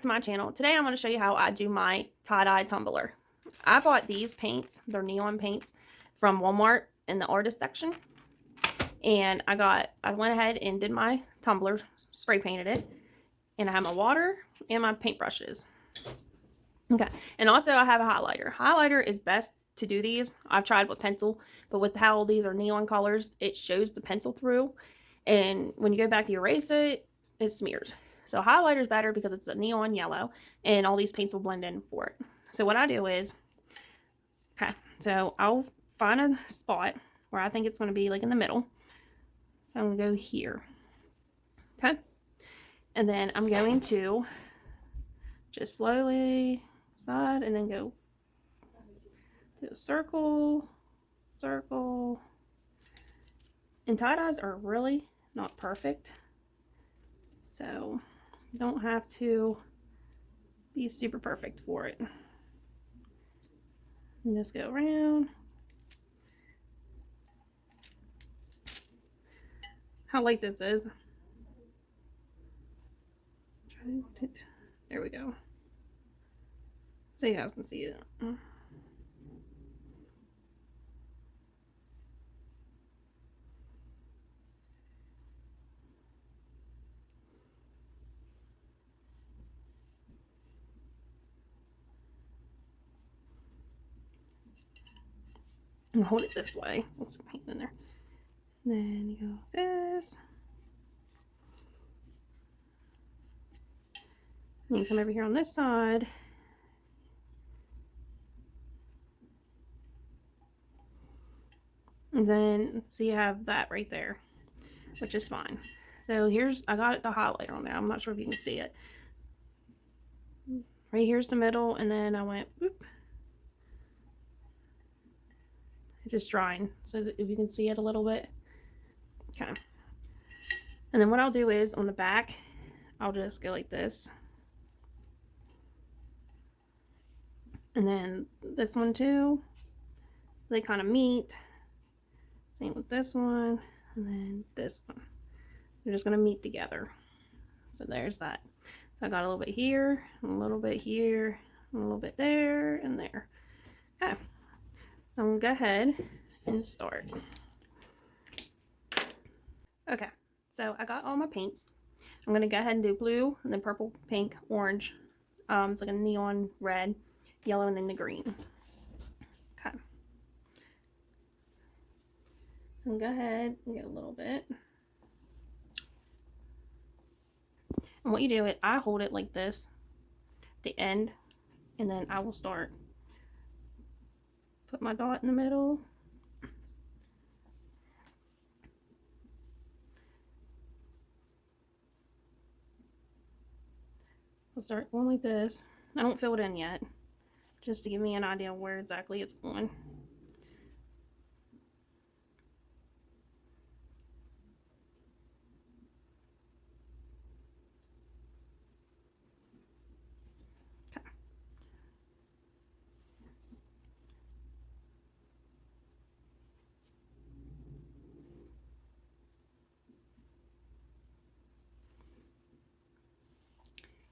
to my channel. Today I'm going to show you how I do my tie-dye tumbler. I bought these paints, they're neon paints, from Walmart in the artist section. And I went ahead and did my tumbler, spray painted it. And I have my water and my paintbrushes. Okay, and also I have a highlighter. Highlighter is best to do these. I've tried with pencil, but with how these are neon colors, it shows the pencil through. And when you go back to erase it, it smears. So highlighter is better because it's a neon yellow and all these paints will blend in for it. So what I do is, okay, so I'll find a spot where I think it's going to be like in the middle. So I'm going to go here. Okay. And then I'm going to just slowly side and then go do a circle, circle. And tie-dyes are really not perfect. So you don't have to be super perfect for it. And just go around. How light this is. There we go. So you guys can see it. And hold it this way. Let's paint in there. And then you go like this. And you come over here on this side. And then see, you have that right there, which is fine. So here's, I got the highlighter on there. I'm not sure if you can see it. Right here's the middle, and then I went, whoop. It's just drying, so that if you can see it a little bit. Okay. And then what I'll do is on the back, I'll just go like this. And then this one too, they kind of meet. Same with this one, and then this one. They're just going to meet together. So there's that. So I got a little bit here, a little bit here, a little bit there, and there. Okay. So I'm going to go ahead and start. Okay. So I got all my paints. I'm going to go ahead and do blue, and then purple, pink, orange. It's like a neon red, yellow, and then the green. Okay. So I'm going to go ahead and get a little bit. And what you do is, I hold it like this, the end, and then I will start. Put my dot in the middle. I'll start going like this. I don't fill it in yet, just to give me an idea of where exactly it's going.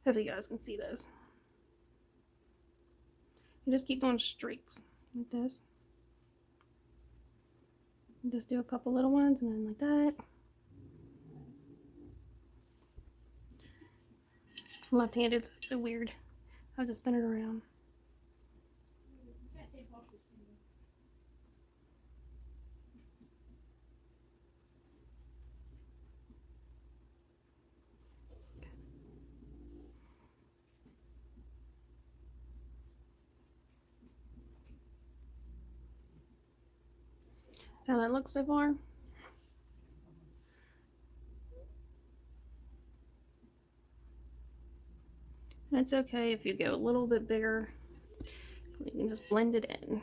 Hopefully you guys can see this. You just keep doing streaks like this. And just do a couple little ones and then like that. Left-handed, so it's so weird. I have to spin it around. How that looks so far. And it's okay if you go a little bit bigger. You can just blend it in.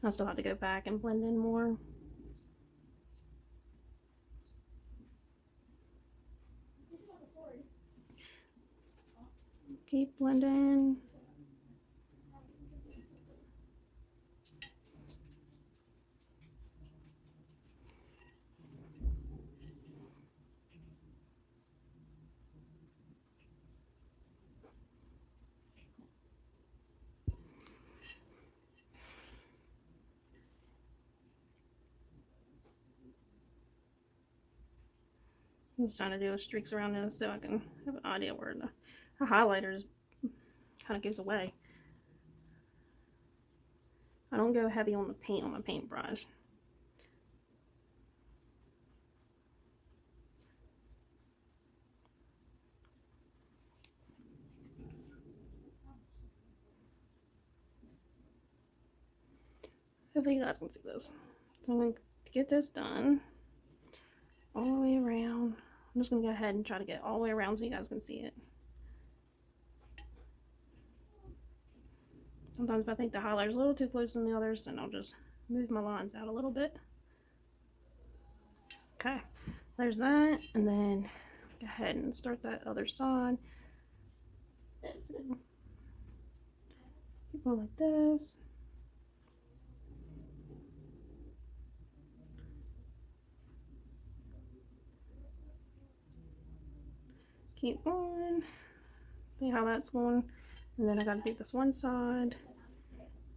I'll still have to go back and blend in more. Keep blending. I'm just trying to do streaks around this so I can have an idea where the highlighter kind of gives away. I don't go heavy on the paint on my paintbrush. Hopefully you guys can see this. So I'm going to get this done all the way around. I'm just going to go ahead and try to get all the way around so you guys can see it. Sometimes if I think the highlighter's a little too close than the others, then I'll just move my lines out a little bit. Okay, there's that. And then go ahead and start that other side. So, keep going like this. Keep going. See how that's going. And then I gotta do this one side.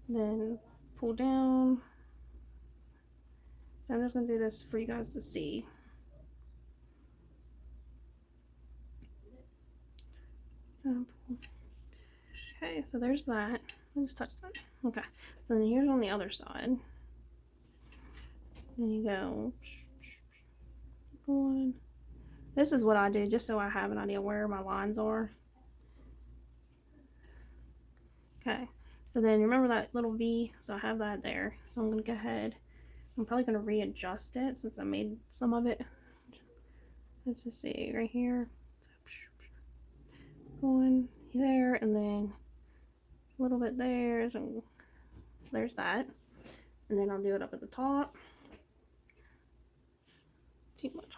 Then pull down. So I'm just gonna do this for you guys to see. Okay, so there's that. I'll just touch that. Okay, so then here's on the other side. Then you go. Keep going. This is what I do just so I have an idea where my lines are. Okay, so then remember that little V? So I have that there. So I'm going to go ahead. I'm probably going to readjust it since I made some of it. Let's just see right here. Going there and then a little bit there. So there's that. And then I'll do it up at the top. Too much.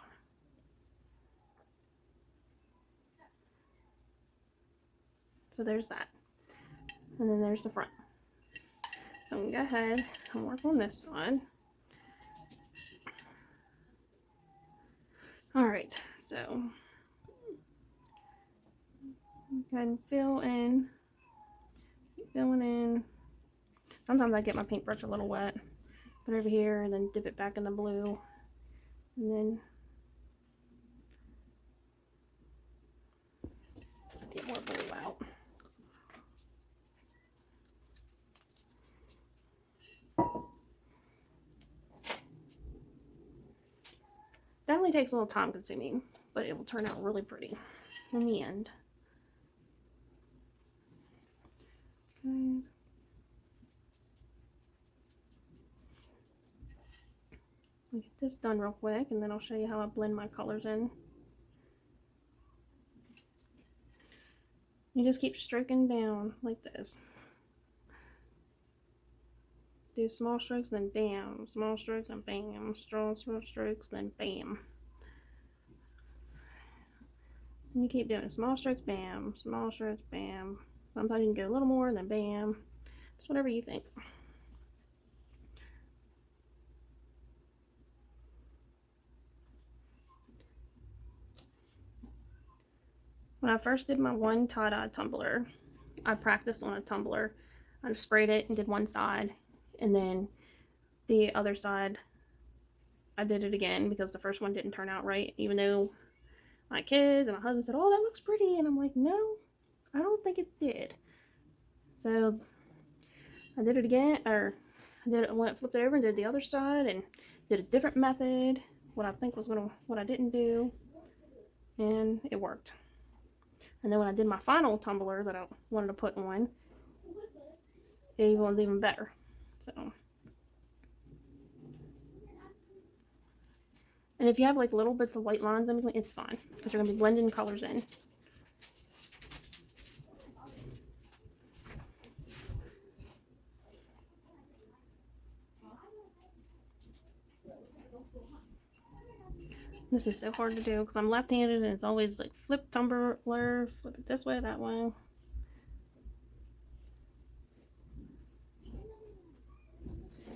So there's that. And then there's the front. So I'm going to go ahead and work on this side. Alright, so go ahead and fill in. Keep filling in. Sometimes I get my paintbrush a little wet. Put it over here and then dip it back in the blue. And then get more blue out. Definitely takes a little time consuming, but it will turn out really pretty in the end. Okay. I'll get this done real quick and then I'll show you how I blend my colors in. You just keep stroking down like this. Do small strokes, then bam. Small strokes, and bam. Small strokes, then bam. And you keep doing small strokes, bam. Small strokes, bam. Sometimes you can get a little more, then bam. Just whatever you think. When I first did my one tie-dye tumbler, I practiced on a tumbler. I just sprayed it and did one side. And then the other side, I did it again because the first one didn't turn out right. Even though my kids and my husband said, "Oh, that looks pretty." And I'm like, no, I don't think it did. So I did it again, or flipped it over and did the other side and did a different method. What I didn't do. And it worked. And then when I did my final tumbler that I wanted to put on, it was even better. So, and if you have like little bits of white lines in between, it's fine because you're going to be blending colors in. This is so hard to do because I'm left-handed and it's always like flip tumbler, flip it this way, that way.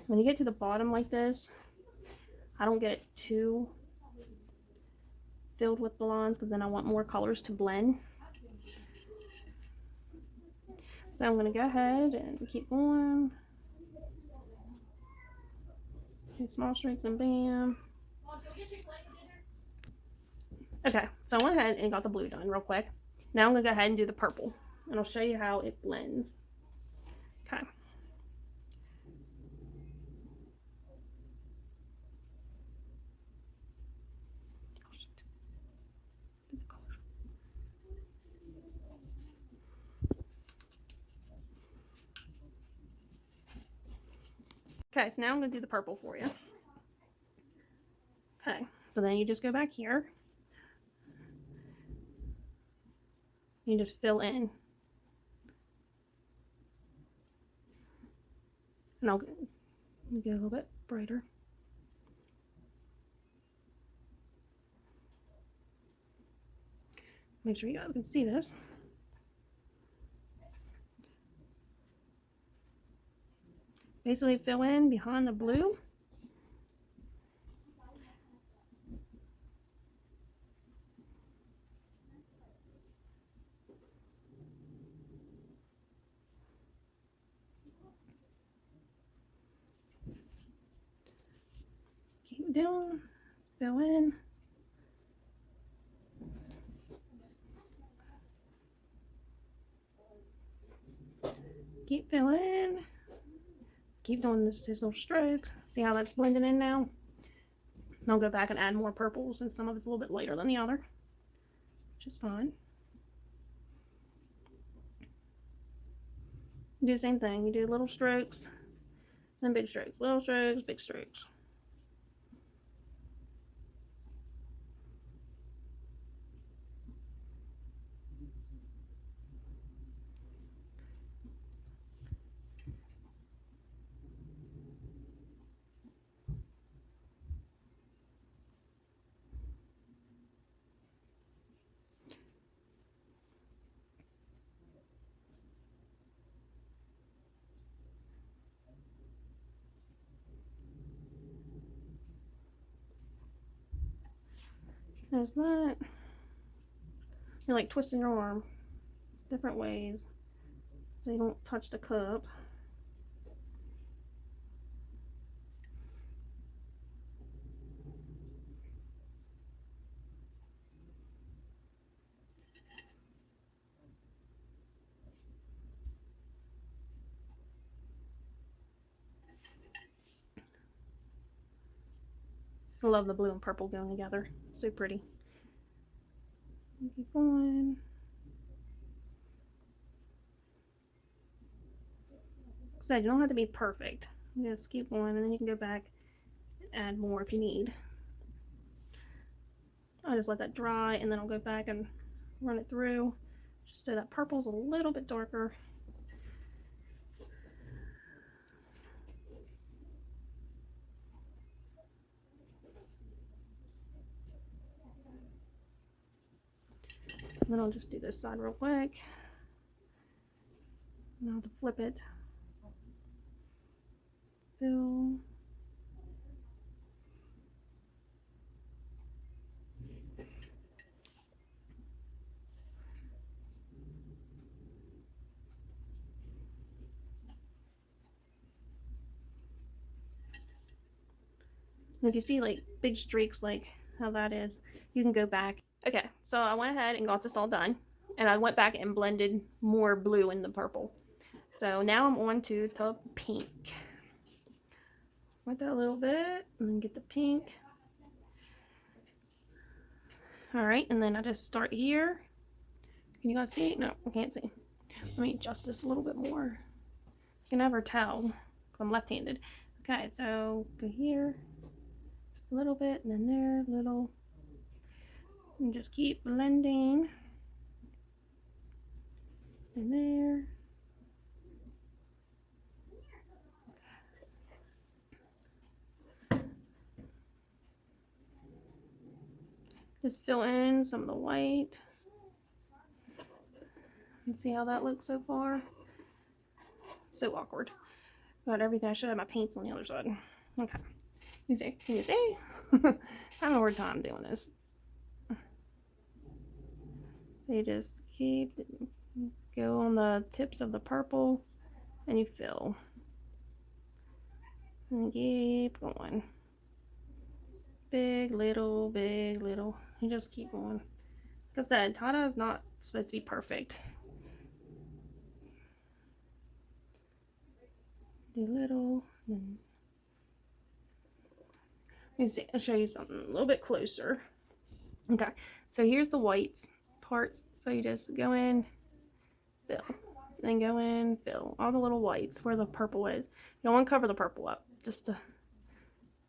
When you get to the bottom like this, I don't get it too filled with the lines because then I want more colors to blend. So I'm going to go ahead and keep going. Do small strokes and bam. Okay, so I went ahead and got the blue done real quick. Now I'm going to go ahead and do the purple, and I'll show you how it blends. Okay. Okay, so now I'm going to do the purple for you. Okay, so then you just go back here. You just fill in. And I'll get a little bit brighter. Make sure you guys can see this. Basically fill in behind the blue. Keep doing, fill in. Keep filling. Keep doing this little stroke. See how that's blending in now? And I'll go back and add more purple since some of it's a little bit lighter than the other, which is fine. You do the same thing. You do little strokes, then big strokes, little strokes, big strokes. There's that. You're like twisting your arm different ways so you don't touch the cup. I love the blue and purple going together. So pretty. Keep going. Like I said, you don't have to be perfect. Just keep going, and then you can go back and add more if you need. I'll just let that dry, and then I'll go back and run it through just so that purple's a little bit darker. And then I'll just do this side real quick. Now to flip it. Fill. And if you see like big streaks like how that is, you can go back. Okay, so I went ahead and got this all done, and I went back and blended more blue in the purple. So now I'm on to the pink. Wet that a little bit, and then get the pink. All right, and then I just start here. Can you guys see? No, I can't see. Let me adjust this a little bit more. You can never tell because I'm left-handed. Okay, so go here, just a little bit, and then there, little, and just keep blending. And there. Just fill in some of the white. And see how that looks so far? So awkward. Got everything. I should have my paints on the other side. Okay. You see? Can you see? I'm having a hard time doing this. So you just go on the tips of the purple and you fill. And keep going. Big, little, big, little. You just keep going. Like I said, tie-dye is not supposed to be perfect. Do little. Then let me see. I'll show you something a little bit closer. Okay, so here's the whites parts. So you just go in, fill, then go in, fill all the little whites where the purple is. You don't want to cover the purple up, just the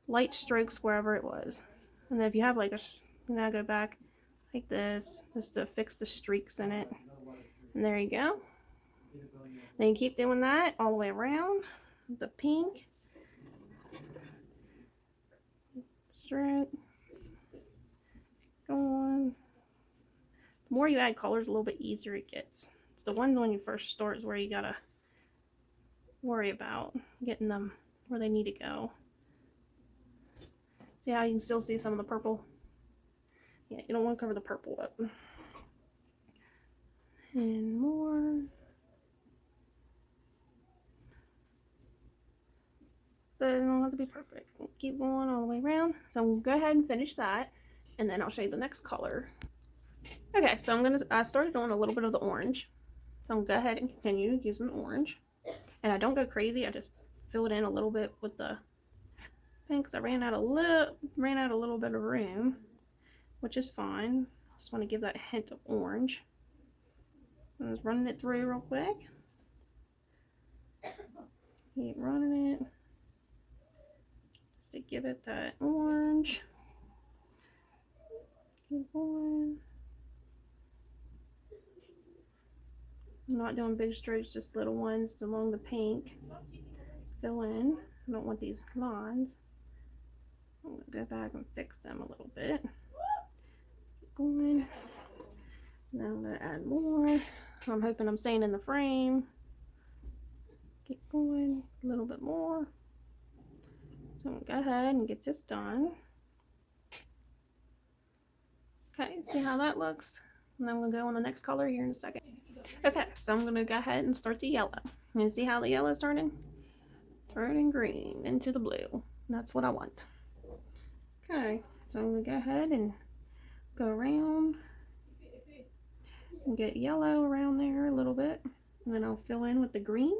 light strokes wherever it was. And then if you have like a, now go back like this, just to fix the streaks in it. And there you go. Then you keep doing that all the way around. The pink stroke. Go on. The more you add colors, a little bit easier it gets. It's the ones when you first start is where you gotta worry about getting them where they need to go. See how you can still see some of the purple? Yeah, you don't want to cover the purple up. And more. So it don't have to be perfect. Keep going all the way around. So we'll go ahead and finish that, and then I'll show you the next color. Okay, so I started on a little bit of the orange. So I'm gonna go ahead and continue using the orange. And I don't go crazy, I just fill it in a little bit with the pink because I ran out a little bit of room, which is fine. Just want to give that hint of orange. I'm just running it through real quick. Keep running it. Just to give it that orange. Keep going. I'm not doing big strokes, just little ones along the pink. Fill in. I don't want these lines. I'm going to go back and fix them a little bit. Keep going. Now I'm going to add more. I'm hoping I'm staying in the frame. Keep going. A little bit more. So I'm going to go ahead and get this done. Okay, see how that looks? And then I'm going to go on the next color here in a second. Okay, so I'm going to go ahead and start the yellow. You see how the yellow is turning? Turning green into the blue. That's what I want. Okay, so I'm going to go ahead and go around and get yellow around there a little bit. And then I'll fill in with the green.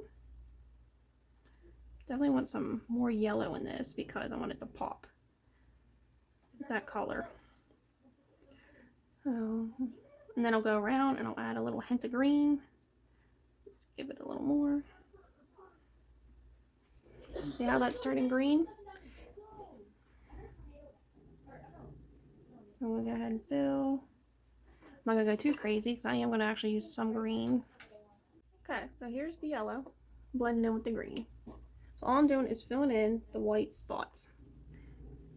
Definitely want some more yellow in this because I want it to pop that color. So, and then I'll go around and I'll add a little hint of green. Let's give it a little more. See how that's turning green? So I'm going to go ahead and fill. I'm not going to go too crazy because I am going to actually use some green. Okay, so here's the yellow blending in with the green. So all I'm doing is filling in the white spots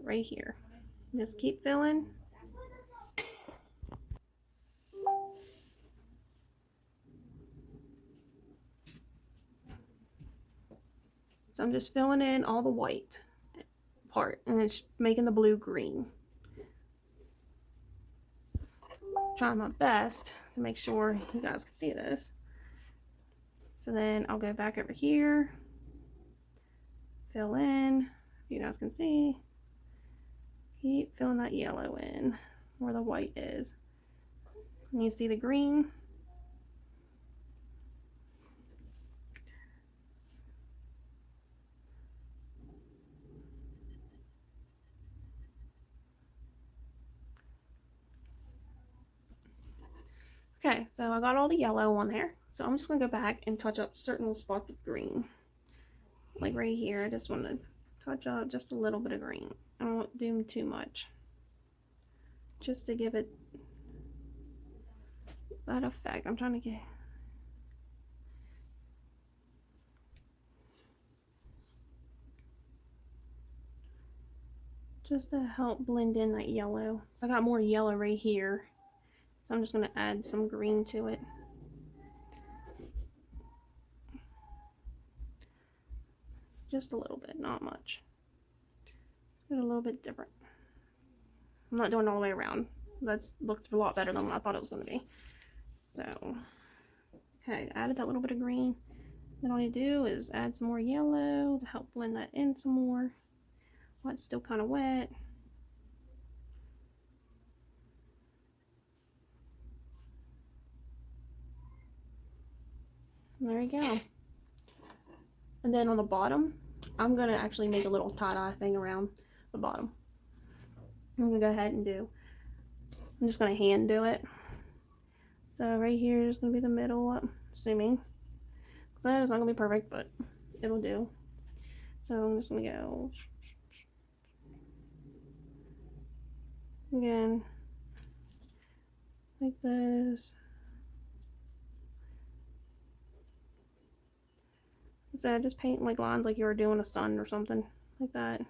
right here. Just keep filling. So I'm just filling in all the white part and it's making the blue green. Trying my best to make sure you guys can see this. So then I'll go back over here, fill in, you guys can see. Keep filling that yellow in where the white is. And you see the green? Okay, so I got all the yellow on there. So I'm just going to go back and touch up certain little spots with green. Like right here, I just want to touch up just a little bit of green. I don't want to do too much. Just to give it that effect. I'm trying to get... just to help blend in that yellow. So I got more yellow right here. So I'm just going to add some green to it. Just a little bit, not much. Get a little bit different. I'm not doing it all the way around. That looks a lot better than what I thought it was going to be. So, okay, added that little bit of green. Then all you do is add some more yellow to help blend that in some more while it's still kind of wet. And there you go. And then on the bottom, I'm going to actually make a little tie-dye thing around the bottom. I'm going to go ahead and I'm just going to hand do it. So right here is going to be the middle, I'm assuming. So it's not going to be perfect, but it'll do. So I'm just going to go again like this. So just paint like lines like you were doing a sun or something like that.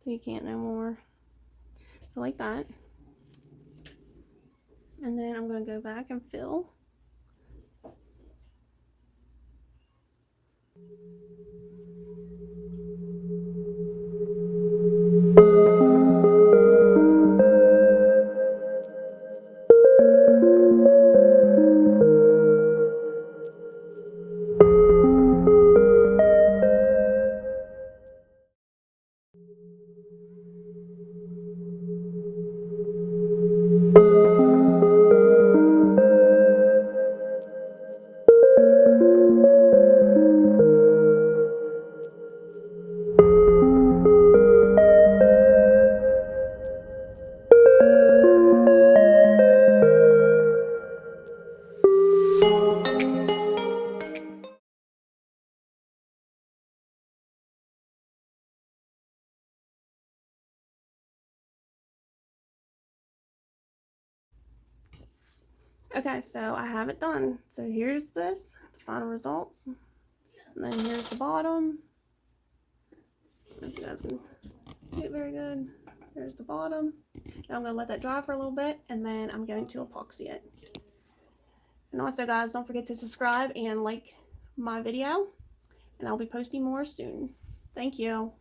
So you can't no more. So like that. And then I'm going to go back and fill. Okay, so I have it done. So here's the final results. And then here's the bottom. I don't know if you guys can see it very good. There's the bottom. Now I'm going to let that dry for a little bit, and then I'm going to epoxy it. And also, guys, don't forget to subscribe and like my video, and I'll be posting more soon. Thank you.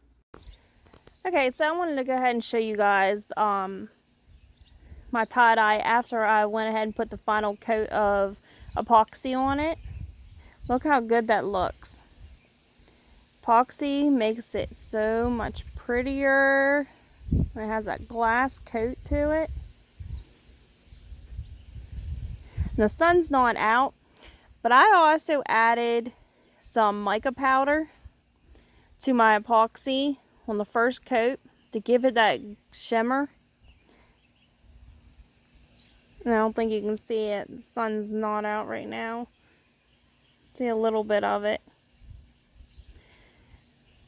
Okay, so I wanted to go ahead and show you guys my tie-dye after I went ahead and put the final coat of epoxy on it. Look how good that looks. Epoxy makes it so much prettier. It has that glass coat to it. The sun's not out, but I also added some mica powder to my epoxy on the first coat to give it that shimmer. And I don't think you can see it. The sun's not out right now. See a little bit of it.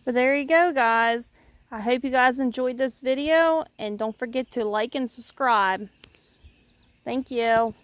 But there you go, guys. I hope you guys enjoyed this video, and don't forget to like and subscribe. Thank you.